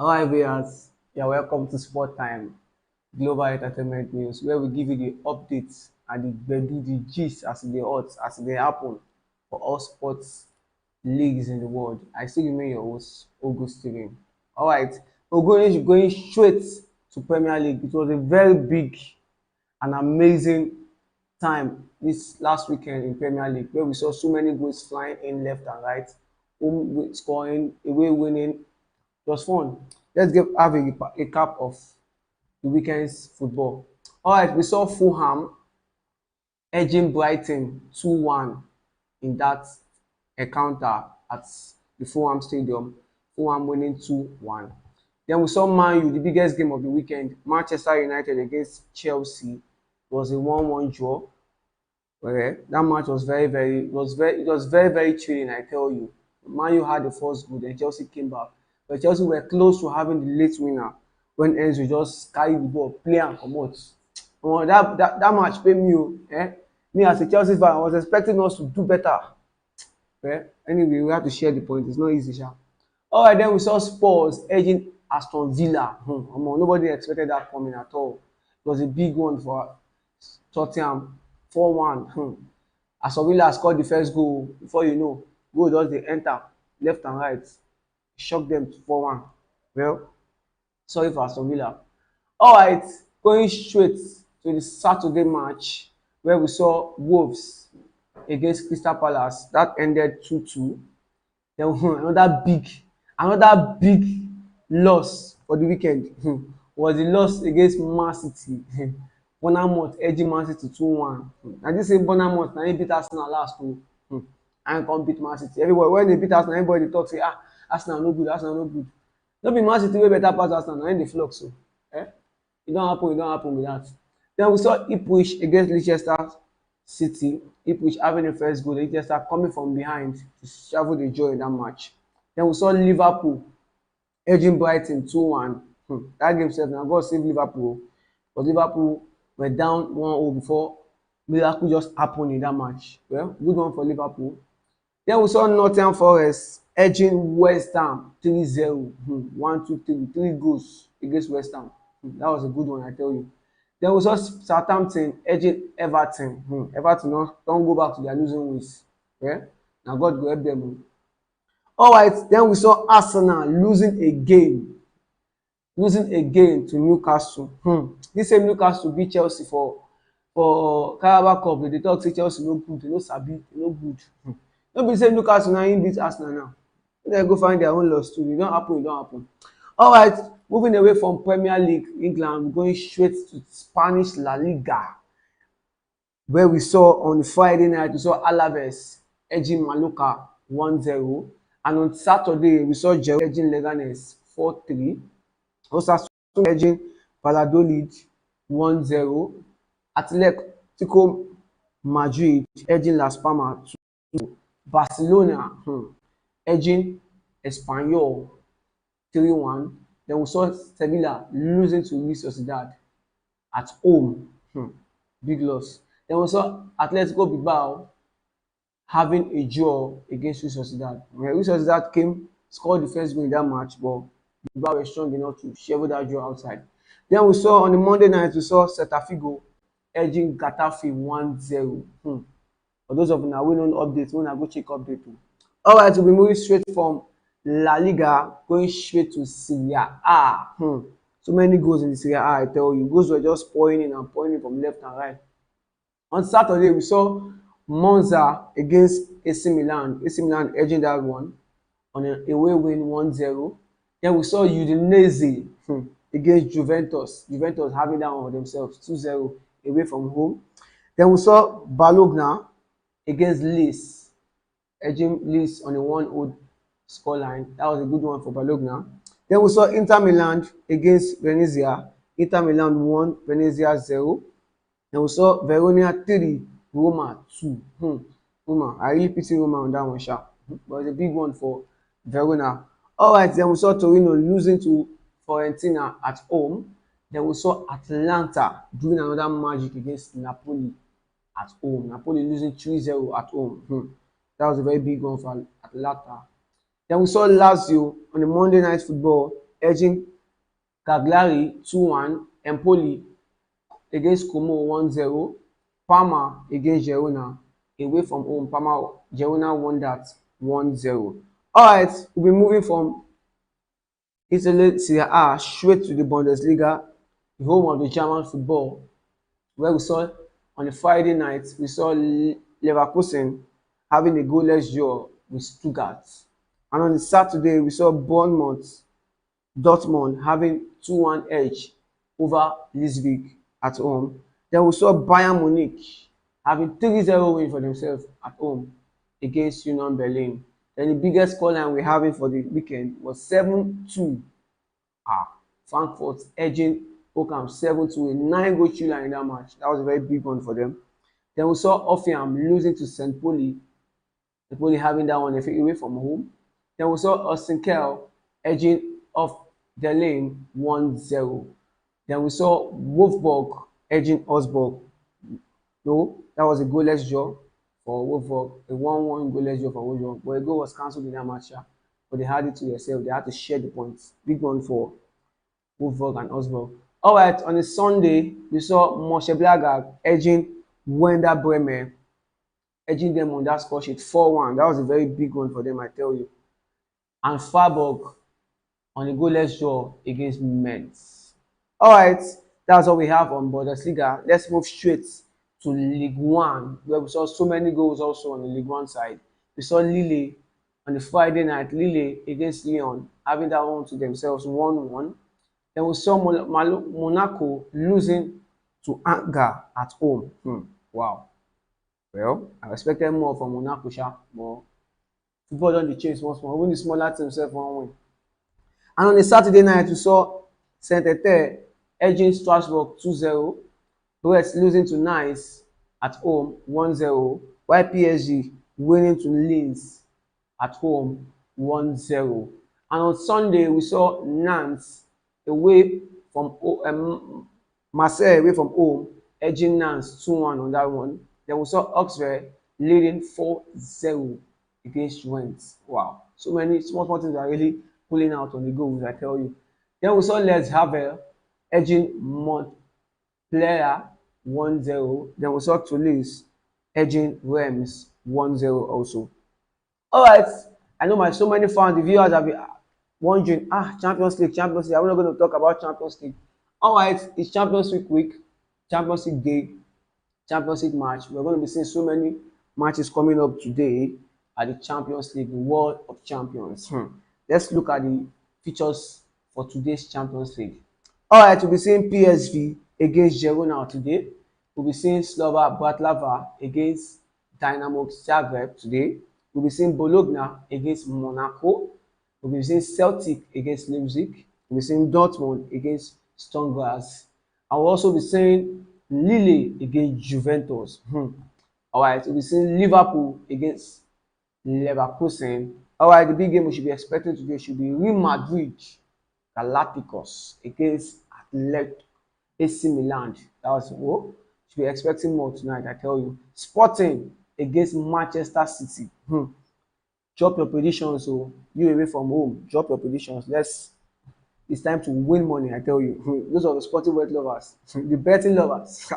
Hi viewers, you're welcome to Sport Time, Global Entertainment News, where we give you the updates and the gist as they hot, as they happen for all sports leagues in the world. I still remain your host, August Steven. Alright, we're going straight to Premier League. It was a very big and amazing time this last weekend in Premier League where we saw so many goals flying in left and right, home scoring, away winning. It was fun. Let's have a recap of the weekend's football. All right, we saw Fulham edging Brighton 2-1 in that encounter at the Fulham Stadium. Fulham winning 2-1. Then we saw Man U, the biggest game of the weekend. Manchester United against Chelsea was a 1-1 draw. Okay, that match was very thrilling, I tell you. Man U had the first goal, then Chelsea came back. But Chelsea were close to having the late winner when Enzo just carried the ball, play and comot. That match paid me. Me as a Chelsea fan, I was expecting us to do better. Anyway, we have to share the point. It's not easy, sha. All right, then we saw Spurs edging Aston Villa. Nobody expected that coming at all. It was a big one for Tottenham, 4-1. Aston Villa scored the first goal. Before you know, goal just dey enter left and right. Shock them to 4-1. Well, sorry for Aston Villa. All right, going straight to the Saturday match where we saw Wolves against Crystal Palace. That ended 2-2. Then another big loss for the weekend was the loss against Man City. Bournemouth edging Man City 2-1. Na dis same Bournemouth na im beat Arsenal last o. And come beat Man City. Everybody when they beat Arsenal, everybody dey talk say Arsenal no good, Arsenal no good. No be Man City wey better pass Arsenal, na im dey flop so. E don happen with that. Then we saw Ipswich against Leicester City. Ipswich having the first goal, Leicester coming from behind to shovel the joy in that match. Then we saw Liverpool edging Brighton 2-1. That game sef na God save Liverpool, but Liverpool were down 1-0 before miracle just happened in that match. Well, good one for Liverpool. Then we saw Nottingham Forest edging West Ham 3-0. 3 goals against West Ham. That was a good one, I tell you. Then we saw Southampton edging Everton. Everton don't go back to their losing ways. Now God go help them. All right, then we saw Arsenal losing again to Newcastle. This same Newcastle beat Chelsea for Carabao Cup. They talk say Chelsea no good, they no sabi, they no good. No be the same Newcastle na im beat Arsenal now. They go find their own loss too. It don't happen. All right, moving away from Premier League England, going straight to Spanish La Liga, where we saw on Friday night we saw Alaves edging Mallorca 1-0, and on Saturday we saw Girona edging Leganes 4-3. Osasuna edging Valladolid 1-0. Atletico Madrid edging Las Palmas 2-0. Barcelona edging Espanyol 3-1. Then we saw Sevilla losing to Real Sociedad at home. Big loss. Then we saw Atletico Bilbao having a draw against Real Sociedad. Real Sociedad scored the first goal in that match, but Bilbao were strong enough to shovel that draw outside. Then we saw on the Monday night, we saw Celta Vigo edging Getafe 1-0. For those of una wey no update, una go check update too. All right, we'll be moving straight from La Liga, going straight to Serie A. So many goals in the Serie A, I tell you. Goals were just pouring in from left and right. On Saturday, we saw Monza against AC Milan. AC Milan edging that one on an away win 1-0. Then we saw Udinese against Juventus. Juventus having that one for themselves, 2-0 away from home. Then we saw Bologna against Lecce, edging Lecce on a 1-0 scoreline. That was a good one for Bologna. Then we saw Inter Milan against Venezia. Inter Milan 1, Venezia 0. Then we saw Verona 3, Roma 2. Roma, I really pity Roma on that one, sha. But it's a big one for Verona. All right, then we saw Torino losing to Fiorentina at home. Then we saw Atalanta doing another magic against Napoli at home. Napoli losing 3-0 at home. That was a very big one for Atalanta. Then we saw Lazio on the Monday Night Football edging Cagliari 2-1, Empoli against Como 1-0, Parma against Girona away from home. Girona won that 1-0. Alright, we'll be moving from Italy Serie A straight to the Bundesliga, the home of the German football, where we saw on the Friday night, we saw Leverkusen having a goalless draw with Stuttgart. And on the Saturday, we saw Bournemouth Dortmund having 2-1 edge over Leipzig at home. Then we saw Bayern Munich having 3-0 win for themselves at home against Union Berlin. Then the biggest scoreline we're having for the weekend was 7-2. Frankfurt edging Oakham 7-2, a 9-goal shootout in that match. That was a very big one for them. Then we saw Hoffenheim losing to St. Pauli. St. Pauli having that one away from home. Then we saw Austin Kell edging off the lane 1-0. Then we saw Wolfsburg edging Augsburg. No, that was a goalless draw for Wolfsburg, a 1-1 goalless draw for Wolfsburg. But a goal was cancelled in that match, but they had it to themselves. They had to share the points. Big one for Wolfsburg and Augsburg. Alright, on a Sunday, we saw Mönchengladbach edging Werder Bremen, edging them on that score sheet 4-1. That was a very big one for them, I tell you. And Freiburg on a goalless draw against Mainz. Alright, that's all we have on Bundesliga. Let's move straight to Ligue 1, where we saw so many goals also on the Ligue 1 side. We saw Lille on the Friday night, Lille against Lyon, having that one to themselves 1-1. Then we saw Monaco losing to Angers at home. Wow. Well, I expected more from Monaco, but football don't change small. Even the smaller team themselves won't win. And on the Saturday night, we saw Saint-Étienne edging Strasbourg 2-0. Brest losing to Nice at home 1-0. While PSG winning to Lens at home 1-0. And on Sunday, we saw Nantes away from Marseille away from home, edging Nantes 2-1 on that one. Then we saw Auxerre leading 4-0 against Rennes. Wow. So many small teams are really pulling out on the goals, I tell you. Then we saw Les Havre edging Montpellier 1-0. Then we saw Toulouse edging Reims 1-0 also. Alright, I know so many fans, the viewers have been wondering, Champions League. I'm not going to talk about Champions League. Alright, it's Champions League week, Champions League day, Champions League match. We're going to be seeing so many matches coming up today at the Champions League, the World of Champions. Let's look at the features for today's Champions League. Alright, we'll be seeing PSV against Girona today. We'll be seeing Slovan Bratislava against Dynamo Zagreb today. We'll be seeing Bologna against Monaco. We'll be seeing Celtic against Leipzig. We'll be seeing Dortmund against Sturm Graz. I will also be seeing Lille against Juventus. Alright, we'll be seeing Liverpool against Leverkusen. Alright, the big game we should be expecting today should be Real Madrid Galacticos against AC Milan. That was what should be expecting more tonight, I tell you. Sporting against Manchester City. Drop your predictions, so you away from home. Drop your predictions. It's time to win money, I tell you. Those are the sporting bet lovers, the betting lovers.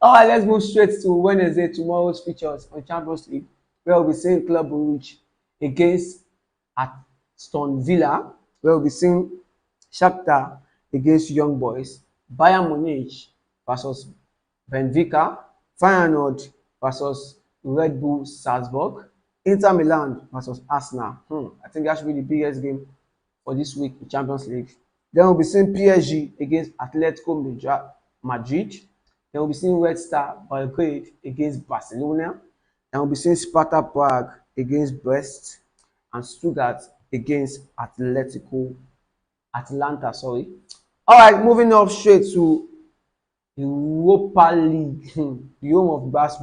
Alright, let's move straight to Wednesday, tomorrow's features on Champions League, where we'll be seeing Club Brugge against Aston Villa, where we'll be seeing Shakhtar against Young Boys, Bayern Munich versus Benfica, Feyenoord versus Red Bull Salzburg, Inter Milan versus Arsenal. I think that should be the biggest game for this week in Champions League. Then we'll be seeing PSG against Atletico Madrid. Then we'll be seeing Red Star Belgrade against Barcelona. And we'll be seeing Sparta Prague against Brest and Stuttgart against Atlanta. Alright, moving up straight to Europa League, the home of Bass.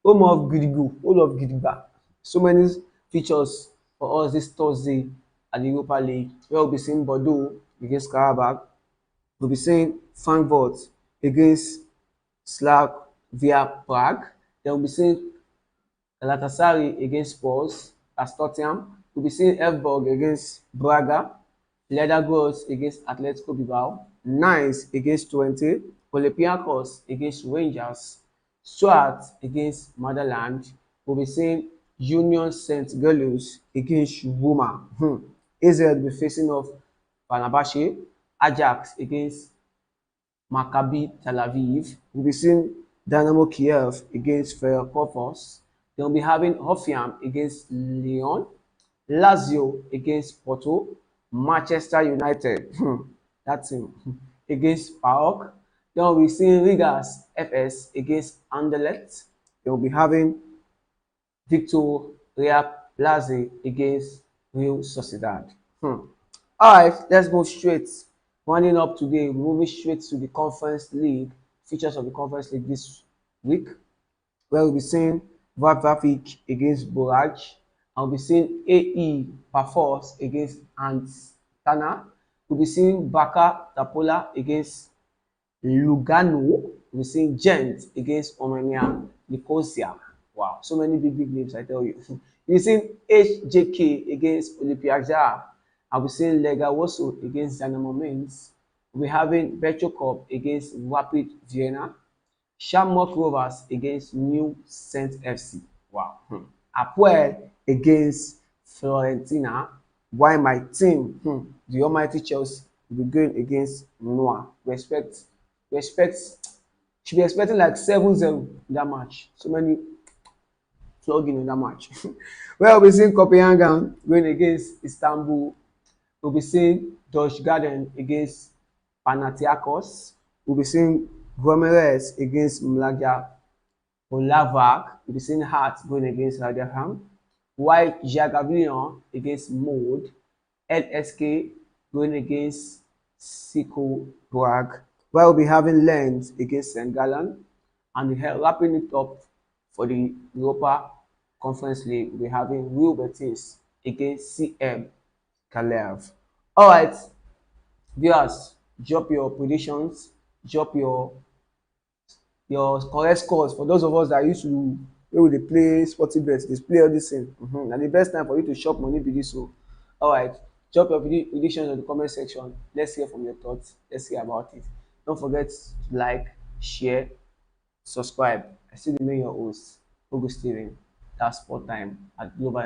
Home of Gidigo, all of Gidigba. So many features for us this Thursday at the Europa League. We'll be seeing Bordeaux against Karabakh. We'll be seeing Frankfurt against Slavia Prague. Then we'll be seeing Galatasaray against Spurs, that's Tottenham. We'll be seeing Elfsborg against Braga, Leverkusen against Atletico Bilbao, Nice against Twente, Olympiacos against Rangers, Stuart against Motherland. We'll be seeing Union St. Gilloise against Roma. AZ will be facing off Fenerbahce, Ajax against Maccabi Tel Aviv. We'll be seeing Dynamo Kiev against Ferencváros. They'll be having Hoffenheim against Lyon, Lazio against Porto, Manchester United, that team, against PAOK. Then we'll be seeing Riga's FS against Anderlecht. They'll be having Victoria Plaza against Real Sociedad. All right, let's move straight. Winding up today, we're moving straight to the Conference League, features of the Conference League this week, where we'll be seeing Vavavik against Boraj. I'll be seeing AE Pafos against Antana. We'll be seeing Baka Tapola against Lugano. We're seeing Gent against Omania Nicosia. Wow, so many big names, I tell you. We're seeing HJK against Olympiacos. I'll be seeing Lega Warsaw against Dynamo Mainz. We're having Betro Cup against Rapid Vienna. Shamrock Rovers against New Saint FC. Wow. Apoel against Fiorentina. While my team, the almighty Chelsea, will be going against Noah. Respect, should be expecting like 7-0 in that match. So many flogging in that match. Well, we'll be seeing Copenhagen going against Istanbul. We'll be seeing Dutch Garden against Panathinaikos. We'll be seeing Gomeres against Mlaga Olavak. We'll be seeing Hart going against Rotherham. White Jagavion against Mode. LSK going against Siko Prague. While we'll be having Lens against St. Gallen. And wrapping it up for the Europa Conference League, we'll be having Real Betis against CM Kalev. All right, viewers, drop your predictions, drop your correct scores. For those of us that used to wey we dey play sporting bet, dey play all this thing. Na the best time for you to chop money be this o. All right, drop your predictions in the comment section. Let's hear from your thoughts. Let's hear about it. Don't forget to like, share, subscribe. I still remain your host, Ogo Steven. That's sport time at Global